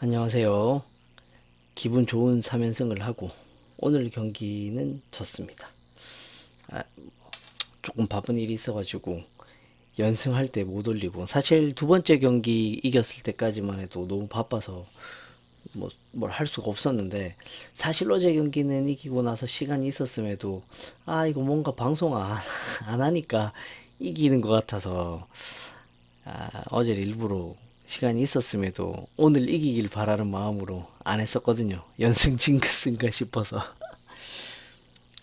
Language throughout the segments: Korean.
안녕하세요. 기분 좋은 3연승을 하고 오늘 경기는 졌습니다. 아, 조금 바쁜 일이 있어가지고 연승할 때 못 올리고, 사실 두 번째 경기 이겼을 때까지만 해도 너무 바빠서 뭘 할 수가 없었는데, 사실 어제 경기는 이기고 나서 시간이 있었음에도 이거 뭔가 방송 안 하니까 이기는 것 같아서 어제를 일부러 시간이 있었음에도 오늘 이기길 바라는 마음으로 안 했었거든요. 연승 징크스인가 싶어서.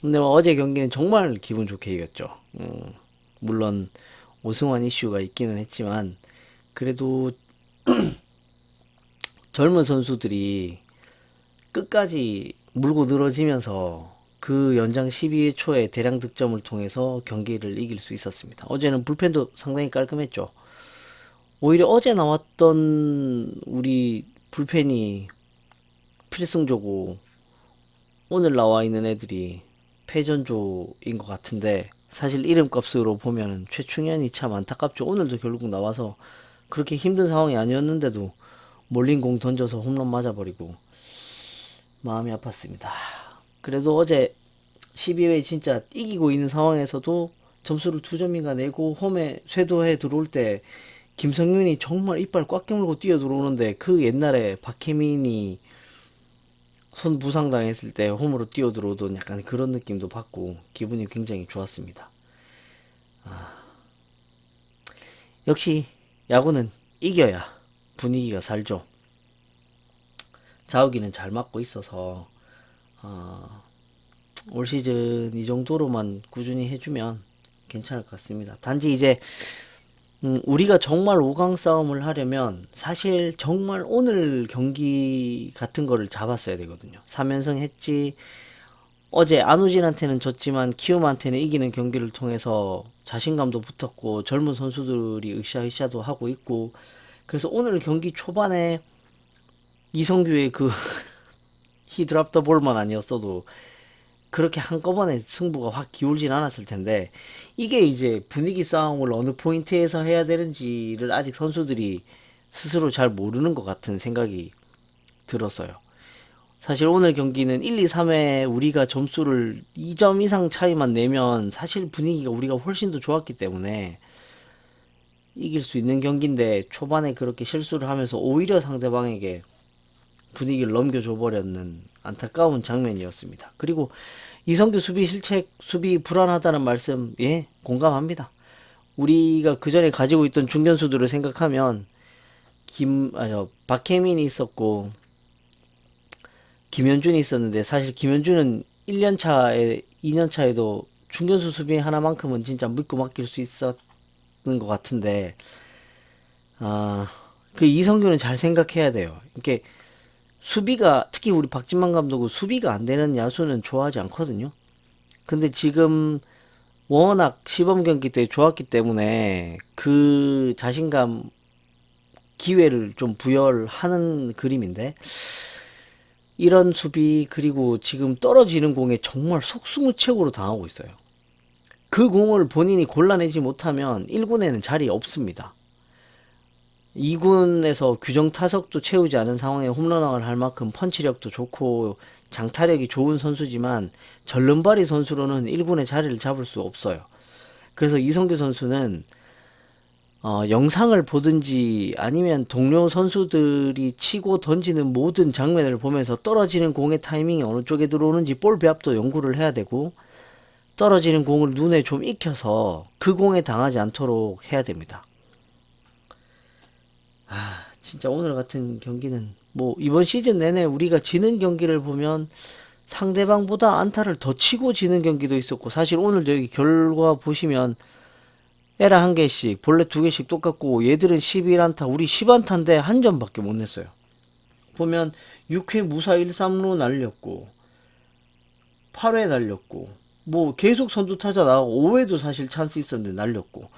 근데 어제 경기는 정말 기분 좋게 이겼죠. 물론 오승환 이슈가 있기는 했지만 그래도 젊은 선수들이 끝까지 물고 늘어지면서 그 연장 12회 초에 대량 득점을 통해서 경기를 이길 수 있었습니다. 어제는 불펜도 상당히 깔끔했죠. 오히려 어제 나왔던 우리 불펜이 필승조고 오늘 나와 있는 애들이 패전조인 것 같은데, 사실 이름값으로 보면 최충현이 참 안타깝죠. 오늘도 결국 나와서 그렇게 힘든 상황이 아니었는데도 몰린 공 던져서 홈런 맞아버리고 마음이 아팠습니다. 그래도 어제 12회 진짜 이기고 있는 상황에서도 점수를 2점인가 내고 홈에 쇄도해 들어올 때 김성윤이 정말 이빨 꽉 깨물고 뛰어 들어오는데, 그 옛날에 박혜민이 손 부상당했을 때 홈으로 뛰어 들어오던 약간 그런 느낌도 받고 기분이 굉장히 좋았습니다. 역시 야구는 이겨야 분위기가 살죠. 자욱이는 잘 맞고 있어서 올 시즌 이 정도로만 꾸준히 해주면 괜찮을 것 같습니다. 단지 이제 우리가 정말 5강 싸움을 하려면 사실 정말 오늘 경기 같은 거를 잡았어야 되거든요. 3연승 했지, 어제 안우진한테는 졌지만 키움한테는 이기는 경기를 통해서 자신감도 붙었고 젊은 선수들이 으쌰으쌰도 하고 있고, 그래서 오늘 경기 초반에 이성규의 그 히드랍 더 볼만 아니었어도 그렇게 한꺼번에 승부가 확 기울진 않았을 텐데, 이게 이제 분위기 싸움을 어느 포인트에서 해야 되는지를 아직 선수들이 스스로 잘 모르는 것 같은 생각이 들었어요. 사실 오늘 경기는 1, 2, 3회 우리가 점수를 2점 이상 차이만 내면 사실 분위기가 우리가 훨씬 더 좋았기 때문에 이길 수 있는 경기인데, 초반에 그렇게 실수를 하면서 오히려 상대방에게 분위기를 넘겨줘 버렸는 안타까운 장면이었습니다. 그리고 이성규 수비 실책, 수비 불안하다는 말씀, 예, 공감합니다. 우리가 그 전에 가지고 있던 중견수들을 생각하면 박혜민이 있었고 김현준이 있었는데, 사실 김현준은 1년 차에 2년 차에도 중견수 수비 하나만큼은 진짜 믿고 맡길 수 있었는 것 같은데, 아, 그 이성규는 잘 생각해야 돼요. 이렇게 수비가, 특히 우리 박진만 감독은 수비가 안 되는 야수는 좋아하지 않거든요. 근데 지금 워낙 시범 경기 때 좋았기 때문에 그 자신감, 기회를 좀 부여하는 그림인데, 이런 수비, 그리고 지금 떨어지는 공에 정말 속수무책으로 당하고 있어요. 그 공을 본인이 골라내지 못하면 1군에는 자리 없습니다. 2군에서 규정 타석도 채우지 않은 상황에 홈런왕을 할 만큼 펀치력도 좋고 장타력이 좋은 선수지만 절름발이 선수로는 1군에 자리를 잡을 수 없어요. 그래서 이성규 선수는 영상을 보든지 아니면 동료 선수들이 치고 던지는 모든 장면을 보면서 떨어지는 공의 타이밍이 어느 쪽에 들어오는지 볼 배합도 연구를 해야 되고, 떨어지는 공을 눈에 좀 익혀서 그 공에 당하지 않도록 해야 됩니다. 진짜 오늘 같은 경기는 뭐 이번 시즌 내내 우리가 지는 경기를 보면 상대방보다 안타를 더 치고 지는 경기도 있었고, 사실 오늘도 여기 결과 보시면 에라 한 개씩, 본래 두 개씩 똑같고, 얘들은 11안타, 우리 10안타인데 한 점밖에 못 냈어요. 보면 6회 무사 1-3루 날렸고, 8회 날렸고, 뭐 계속 선두 타자 나가고, 5회도 사실 찬스 있었는데 날렸고,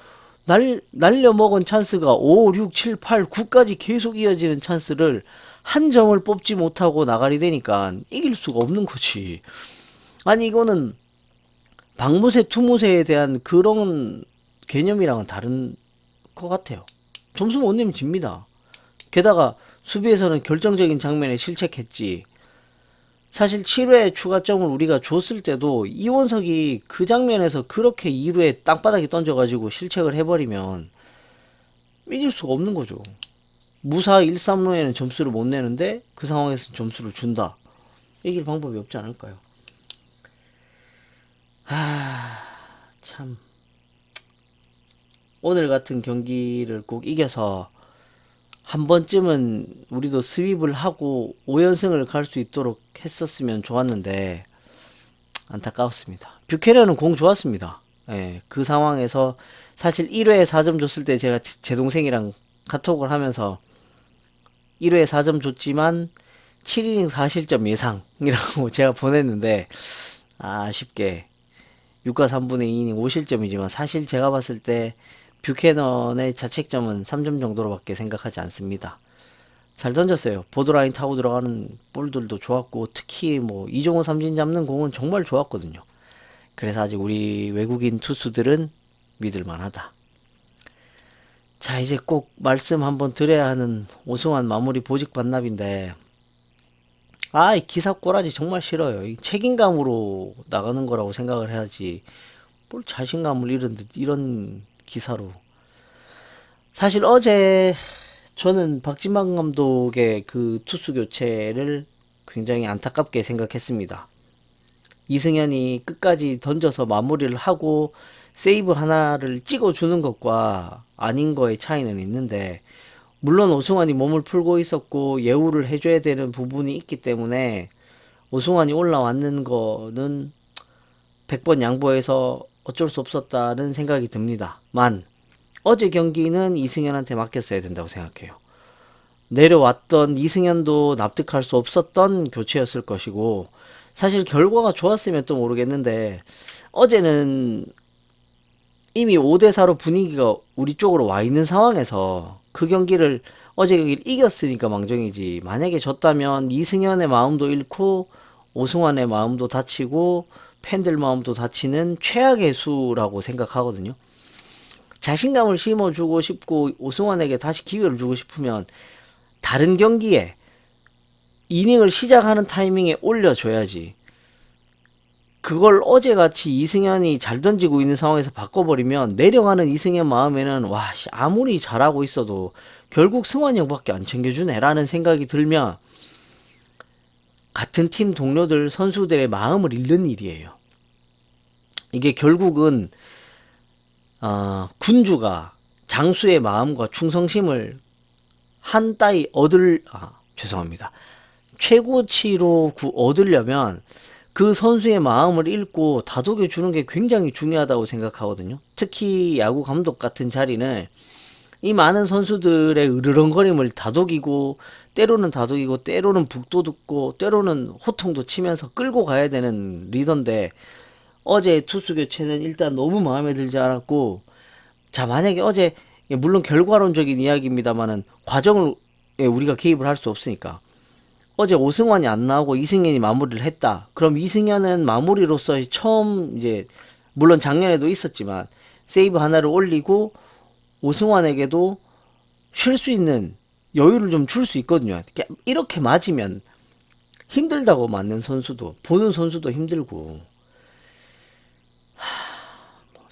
날려먹은 찬스가 5, 6, 7, 8, 9까지 계속 이어지는 찬스를 한 점을 뽑지 못하고 나가리 되니까 이길 수가 없는 거지. 아니, 이거는 박무새, 투무새에 대한 그런 개념이랑은 다른 것 같아요. 점수 못 내면 집니다. 게다가 수비에서는 결정적인 장면에 실책했지. 사실 7회 추가점을 우리가 줬을 때도 이원석이 그 장면에서 그렇게 2루에 땅바닥에 던져가지고 실책을 해버리면 이길 수가 없는 거죠. 무사 1, 3루에는 점수를 못 내는데 그 상황에서 점수를 준다. 이길 방법이 없지 않을까요? 참. 오늘 같은 경기를 꼭 이겨서 한 번쯤은 우리도 스윕을 하고 5연승을 갈 수 있도록 했었으면 좋았는데 안타까웠습니다. 뷰캐넌은 공 좋았습니다. 예, 그 상황에서 사실 1회에 4점 줬을 때 제가 제 동생이랑 카톡을 하면서 1회에 4점 줬지만 7이닝 4실점 예상이라고 제가 보냈는데 아쉽게 6과 3분의 2이닝 5실점이지만 사실 제가 봤을 때 뷰캐넌의 자책점은 3점 정도로밖에 생각하지 않습니다. 잘 던졌어요. 보드라인 타고 들어가는 볼들도 좋았고 특히 뭐 이종호 삼진 잡는 공은 정말 좋았거든요. 그래서 아직 우리 외국인 투수들은 믿을만하다. 자, 이제 꼭 말씀 한번 드려야 하는 오승환 마무리 보직 반납인데 이 기사 꼬라지 정말 싫어요. 이 책임감으로 나가는 거라고 생각을 해야지 뭘 자신감을 잃은 듯 이런 기사로. 사실 어제 저는 박진만 감독의 그 투수 교체를 굉장히 안타깝게 생각했습니다. 이승현이 끝까지 던져서 마무리를 하고 세이브 하나를 찍어주는 것과 아닌 거의 차이는 있는데 물론 오승환이 몸을 풀고 있었고 예우를 해줘야 되는 부분이 있기 때문에 오승환이 올라왔는 거는 100번 양보해서 어쩔 수 없었다는 생각이 듭니다. 어제 경기는 이승현한테 맡겼어야 된다고 생각해요. 내려왔던 이승현도 납득할 수 없었던 교체였을 것이고 사실 결과가 좋았으면 또 모르겠는데 어제는 이미 5대4로 분위기가 우리 쪽으로 와 있는 상황에서 그 경기를 어제 경기를 이겼으니까 망정이지 만약에 졌다면 이승현의 마음도 잃고 오승환의 마음도 다치고 팬들 마음도 다치는 최악의 수라고 생각하거든요. 자신감을 심어주고 싶고 오승환에게 다시 기회를 주고 싶으면 다른 경기에 이닝을 시작하는 타이밍에 올려줘야지. 그걸 어제같이 이승현이 잘 던지고 있는 상황에서 바꿔버리면 내려가는 이승현 마음에는 아무리 잘하고 있어도 결국 승환이 형밖에 안 챙겨주네 라는 생각이 들면 같은 팀 동료들 선수들의 마음을 잃는 일이에요. 이게 결국은 군주가 장수의 마음과 충성심을 한 따위 죄송합니다. 최고치로 얻으려면 그 선수의 마음을 읽고 다독여 주는 게 굉장히 중요하다고 생각하거든요. 특히 야구 감독 같은 자리는 이 많은 선수들의 으르렁거림을 다독이고 때로는 북도 듣고 때로는 호통도 치면서 끌고 가야 되는 리더인데 어제 투수 교체는 일단 너무 마음에 들지 않았고 자 만약에 어제 물론 결과론적인 이야기입니다만은 과정을 우리가 개입을 할 수 없으니까 어제 오승환이 안 나오고 이승현이 마무리를 했다. 그럼 이승현은 마무리로서 처음 이제 물론 작년에도 있었지만 세이브 하나를 올리고 오승환에게도 쉴 수 있는 여유를 좀 줄 수 있거든요. 이렇게 맞으면 힘들다고 맞는 선수도 보는 선수도 힘들고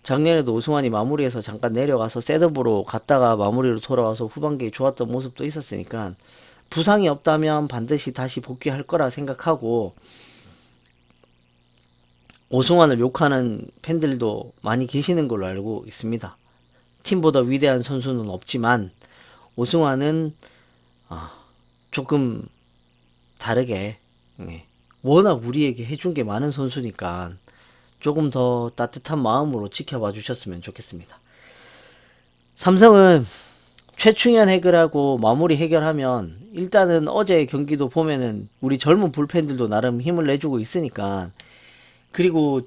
작년에도 오승환이 마무리해서 잠깐 내려가서 셋업으로 갔다가 마무리로 돌아와서 후반기에 좋았던 모습도 있었으니까 부상이 없다면 반드시 다시 복귀할 거라 생각하고 오승환을 욕하는 팬들도 많이 계시는 걸로 알고 있습니다. 팀보다 위대한 선수는 없지만 오승환은 조금 다르게 워낙 우리에게 해준 게 많은 선수니까 조금 더 따뜻한 마음으로 지켜봐 주셨으면 좋겠습니다. 삼성은 최충현 해결하고 마무리 해결하면 일단은 어제 경기도 보면은 우리 젊은 불펜들도 나름 힘을 내주고 있으니까 그리고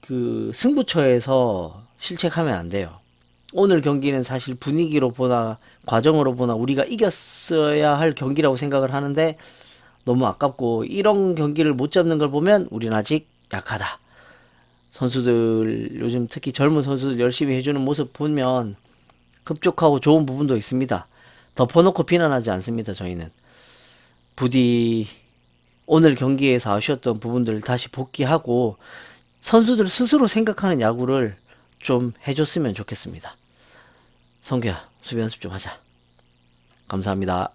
그 승부처에서 실책하면 안 돼요. 오늘 경기는 사실 분위기로 보나 과정으로 보나 우리가 이겼어야 할 경기라고 생각을 하는데 너무 아깝고 이런 경기를 못 잡는 걸 보면 우린 아직 약하다. 선수들 요즘 특히 젊은 선수들 열심히 해주는 모습 보면 흡족하고 좋은 부분도 있습니다. 덮어놓고 비난하지 않습니다, 저희는. 부디 오늘 경기에서 아쉬웠던 부분들을 다시 복귀하고 선수들 스스로 생각하는 야구를 좀 해줬으면 좋겠습니다. 성규야, 수비 연습 좀 하자. 감사합니다.